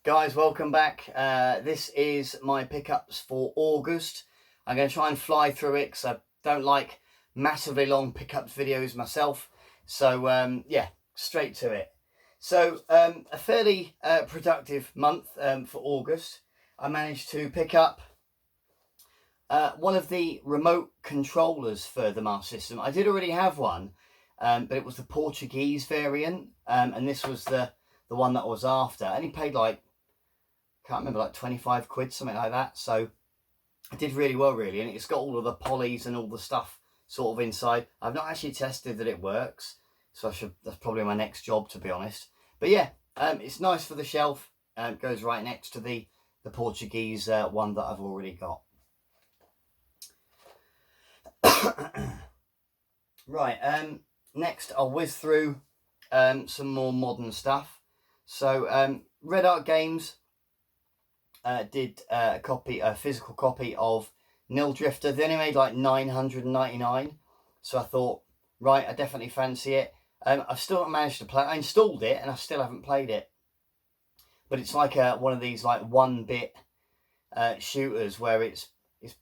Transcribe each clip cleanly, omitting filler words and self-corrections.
Guys, welcome back. This is my pickups for August. I'm going to try and fly through it because I don't like massively long pickups videos myself. So yeah, straight to it. So a fairly productive month for August. I managed to pick up one of the remote controllers for the Master System. I did already have one, but it was the Portuguese variant, and this was the one that I was after. I only paid like, can't remember, like 25 quid, something like that. So I did really well, really, and it's got all of the polys and all the stuff sort of inside. I've not actually tested that it works, so that's probably my next job, to be honest. But yeah, it's nice for the shelf. It goes right next to the Portuguese one that I've already got. Right, next I'll whiz through some more modern stuff. So Red Art Games did a physical copy of Nil Drifter. They only made like 999, so I thought, right, I definitely fancy it. I've still not managed to play it. I installed it and I still haven't played it, but it's like one of these like 1-bit shooters where the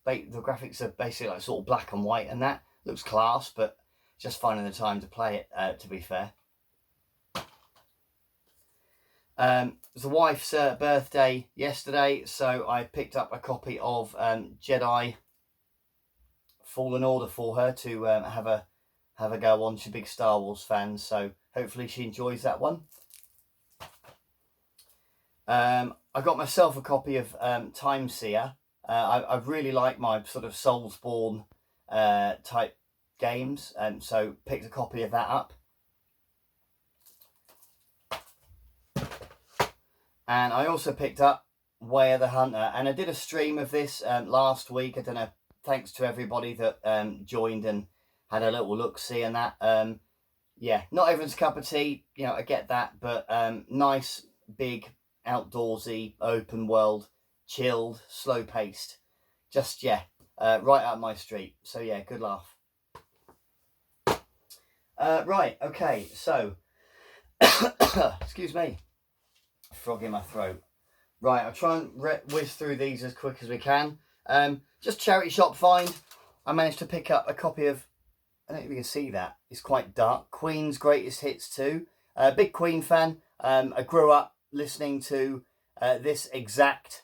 graphics are basically like sort of black and white, and that looks class, but just finding the time to play it, to be fair. It was the wife's birthday yesterday, so I picked up a copy of Jedi Fallen Order for her to have a go on. She's a big Star Wars fan, so hopefully she enjoys that one. I got myself a copy of Time Seer. I really like my sort of Soulsborne type games, and so picked a copy of that up. And I also picked up Way of the Hunter, and I did a stream of this last week. I don't know, thanks to everybody that joined and had a little look-see and that. Yeah, not everyone's cup of tea, you know, I get that, but nice, big, outdoorsy, open world, chilled, slow-paced. Just, yeah, right up my street. So, yeah, good laugh. Right, okay, so, excuse me. Frog in my throat. Right, I'll try and whiz through these as quick as we can. Just charity shop find. I managed to pick up a copy of, I don't know if you can see that, it's quite dark, Queen's Greatest Hits 2. Big Queen fan. I grew up listening to this exact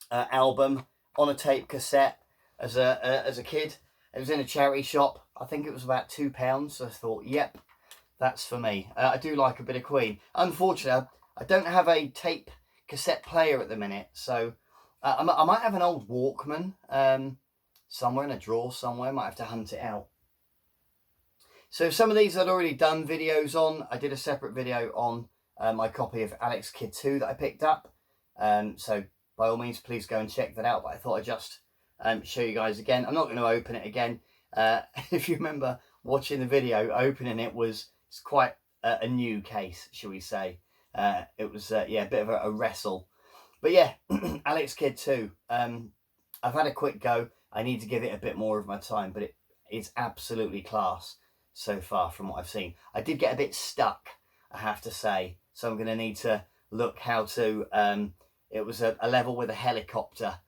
album on a tape cassette as a kid. It was in a charity shop. I think it was about £2, so I thought, yep, that's for me. I do like a bit of Queen. Unfortunately, I don't have a tape cassette player at the minute, so I might have an old Walkman somewhere in a drawer somewhere. Might have to hunt it out. So some of these I'd already done videos on. I did a separate video on my copy of Asterix Kittu that I picked up. So by all means, please go and check that out. But I thought I'd just show you guys again. I'm not going to open it again. If you remember watching the video, opening it was quite a new case, shall we say. It was, yeah, a bit of a wrestle. But yeah, Asterix Kittu. I've had a quick go. I need to give it a bit more of my time, but it's absolutely class so far from what I've seen. I did get a bit stuck, I have to say. So I'm going to need to look how to... it was a level with a helicopter,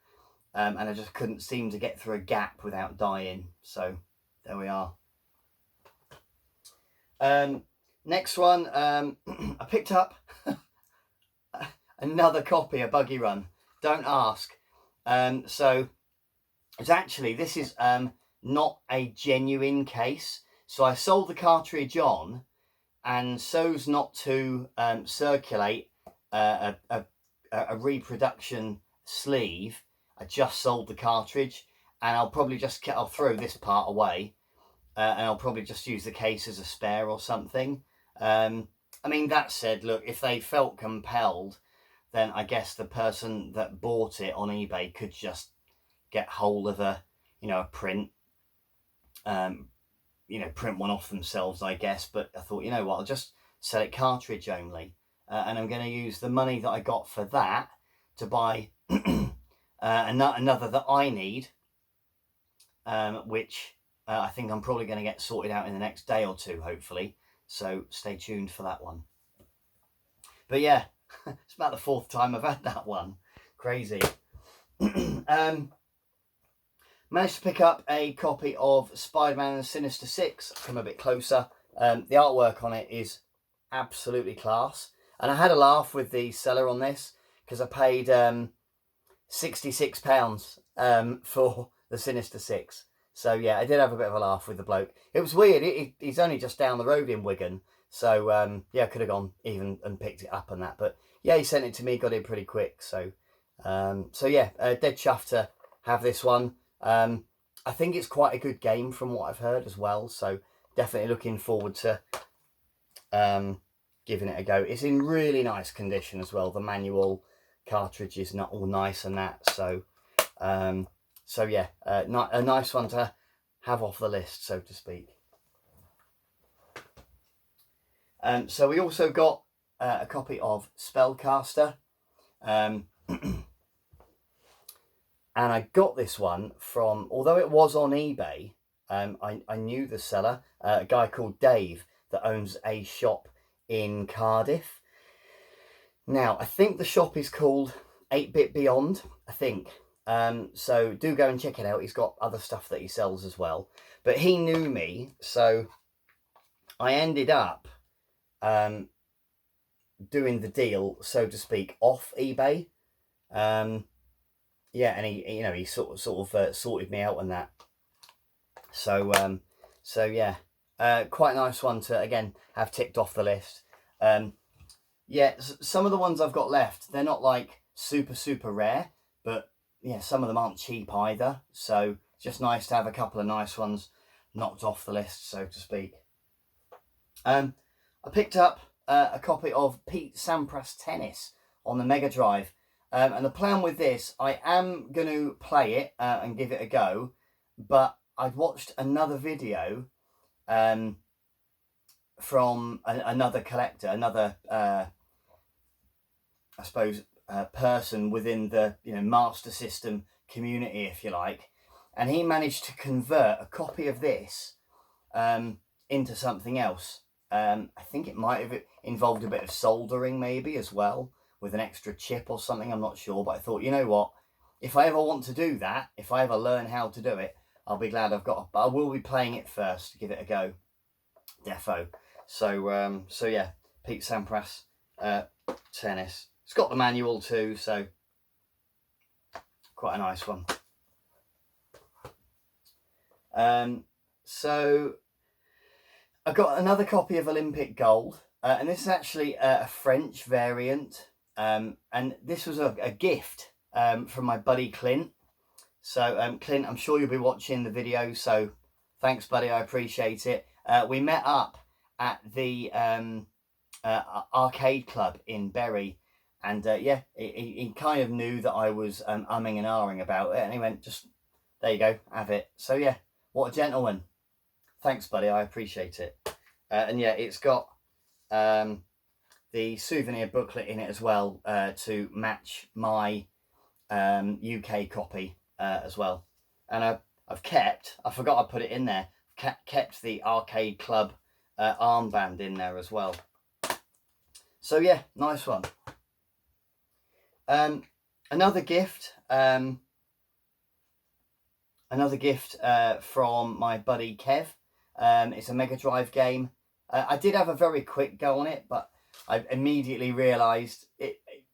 and I just couldn't seem to get through a gap without dying. So there we are. Next one, I picked up another copy of Buggy Run. Don't ask. So it's actually, this is not a genuine case. So I sold the cartridge on, and so's not to circulate a reproduction sleeve. I just sold the cartridge, and I'll probably just I'll throw this part away, and I'll probably just use the case as a spare or something. I mean, that said, look, if they felt compelled, then I guess the person that bought it on eBay could just get hold of a print, print one off themselves, I guess. But I thought, you know what, I'll just sell it cartridge only, and I'm going to use the money that I got for that to buy another that I need, which I think I'm probably going to get sorted out in the next day or two, hopefully. So stay tuned for that one. But yeah, It's about the 4th time I've had that one. Crazy. Managed to pick up a copy of SpiderMan and Sinister Six. Come a bit closer. The artwork on it is absolutely class. And I had a laugh with the seller on this because I paid £66 for the Sinister Six. So yeah, I did have a bit of a laugh with the bloke. It was weird. He's only just down the road in Wigan. So yeah, I could have gone even and picked it up and that. But yeah, he sent it to me, got it pretty quick. So yeah, dead chuffed to have this one. I think it's quite a good game from what I've heard as well. So definitely looking forward to giving it a go. It's in really nice condition as well. The manual cartridge is not all nice and that. So so yeah, a nice one to have off the list, so to speak. So we also got a copy of Spellcaster. And I got this one from, although it was on eBay, I knew the seller, a guy called Dave that owns a shop in Cardiff. Now, I think the shop is called 8-Bit Beyond, I think. So do go and check it out. He's got other stuff that he sells as well. But he knew me, so I ended up doing the deal, so to speak, off eBay. Yeah, and he sort of sorted me out on that. So so yeah, quite a nice one to again have ticked off the list. Yeah, some of the ones I've got left, they're not like super rare, but yeah, some of them aren't cheap either. So just nice to have a couple of nice ones knocked off the list, so to speak. I picked up a copy of Pete Sampras Tennis on the Mega Drive. And the plan with this, I am going to play it and give it a go, but I've watched another video from another collector, another, I suppose, person within the Master System community, if you like, and he managed to convert a copy of this into something else. I think it might have involved a bit of soldering maybe as well, with an extra chip or something, I'm not sure. But I thought, you know what, if I ever want to do that, if I ever learn how to do it, I'll be glad I've got, but I will be playing it first to give it a go. Defo. So, so yeah, Pete Sampras Tennis. It's got the manual too, so quite a nice one. So I got another copy of Olympic Gold, and this is actually a French variant. And this was a gift from my buddy Clint. So Clint, I'm sure you'll be watching the video, so thanks buddy, I appreciate it. We met up at the arcade club in Bury, and yeah, he kind of knew that I was umming and ahhing about it, and he went, just, there you go, have it. So yeah, what a gentleman. Thanks buddy, I appreciate it. And yeah, it's got the souvenir booklet in it as well, to match my UK copy as well. And I've kept, I forgot I put it in there, kept the arcade club armband in there as well. So yeah, nice one. Another gift from my buddy Kev. It's a Mega Drive game. I did have a very quick go on it, but I immediately realised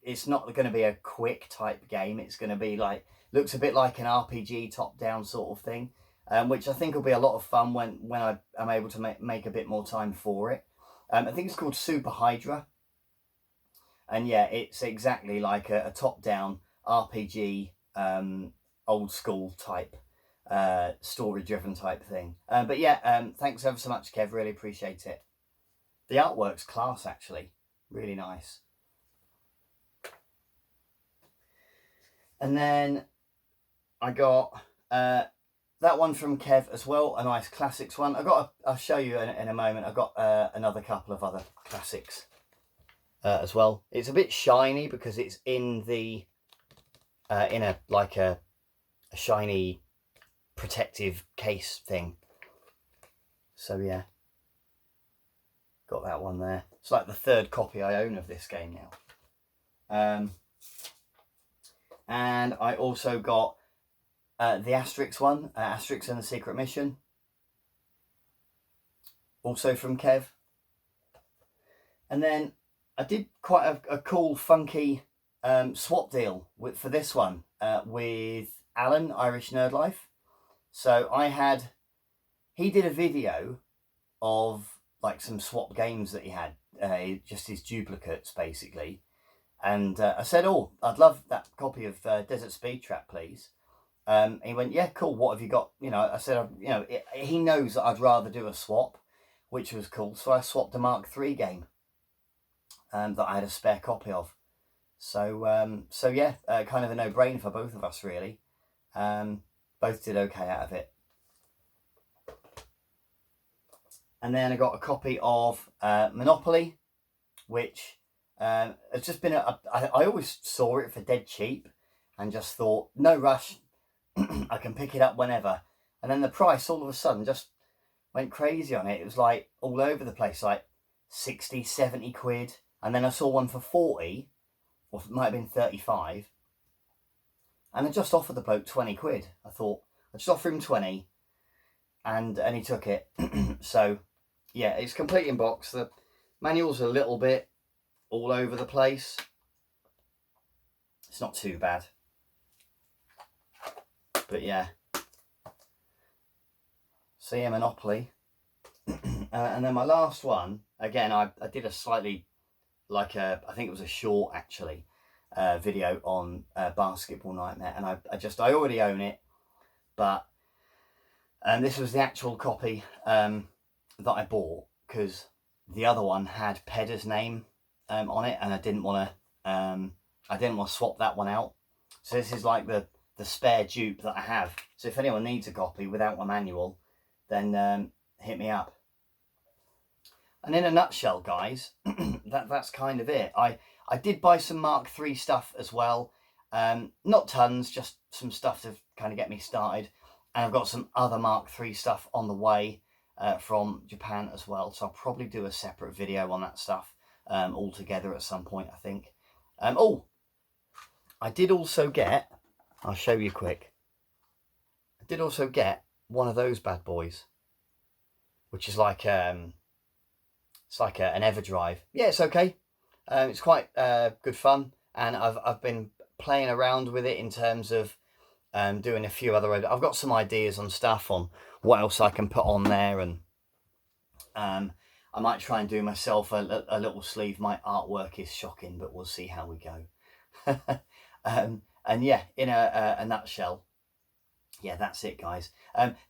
it's not going to be a quick type game. It's going to be like, looks a bit like an RPG top-down sort of thing, which I think will be a lot of fun when I'm able to make a bit more time for it. I think it's called Super Hydra. And yeah, it's exactly like a top-down RPG, old school type, story-driven type thing. But yeah, thanks ever so much, Kev. Really appreciate it. The artwork's class, actually. Really nice. And then I got that one from Kev as well, a nice classics one. I'll show you in a moment. I've got another couple of other classics as well. It's a bit shiny because it's in the in a shiny protective case thing. So yeah, got that one there. It's like the third copy I own of this game now. And I also got the Asterix one, Asterix and the Secret Mission. Also from Kev. And then I did quite a cool, funky swap deal for this one with Alan, Irish Nerd Life. So he did a video of like some swap games that he had, just his duplicates basically. And I said, oh, I'd love that copy of Desert Speed Trap, please. He went, yeah, cool, what have you got? You know, I said, you know, he knows that I'd rather do a swap, which was cool. So I swapped a Mark III game that I had a spare copy of. So, so yeah, kind of a no-brainer for both of us, really. Both did okay out of it. And then I got a copy of Monopoly, which it's just been I always saw it for dead cheap and just thought, no rush, I can pick it up whenever. And then the price all of a sudden just went crazy on it. It was like all over the place, like 60, 70 quid. And then I saw one for 40, or it might have been 35. And I just offered the bloke 20 quid. I thought, I'd just offer him 20, and he took it. So yeah, it's complete in box. The manual's a little bit all over the place. It's not too bad. But yeah. So yeah, Monopoly. And then my last one, again, I did a slightly, I think it was a short actually, video on Basketball Nightmare. And I already own it. But this was the actual copy that I bought, because the other one had Pedder's name on it, and I didn't want to swap that one out. So this is like the spare dupe that I have. So if anyone needs a copy without my manual, then hit me up. And in a nutshell, guys, that's kind of it. I did buy some Mark III stuff as well. Not tons, just some stuff to kind of get me started. And I've got some other Mark III stuff on the way from Japan as well. So I'll probably do a separate video on that stuff all together at some point, I think. Oh, I did also get, I'll show you quick. I did also get one of those bad boys, which is like it's like an EverDrive. Yeah, it's okay. It's quite good fun, and I've been playing around with it in terms of doing a few other. I've got some ideas on stuff on what else I can put on there, and I might try and do myself a little sleeve. My artwork is shocking, but we'll see how we go. And yeah, in a nutshell, yeah, that's it, guys.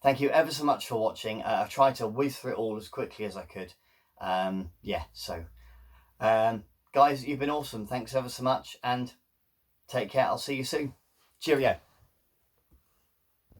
Thank you ever so much for watching. I've tried to whiz through it all as quickly as I could. Yeah, so guys, you've been awesome. Thanks ever so much, and take care. I'll see you soon. Cheerio.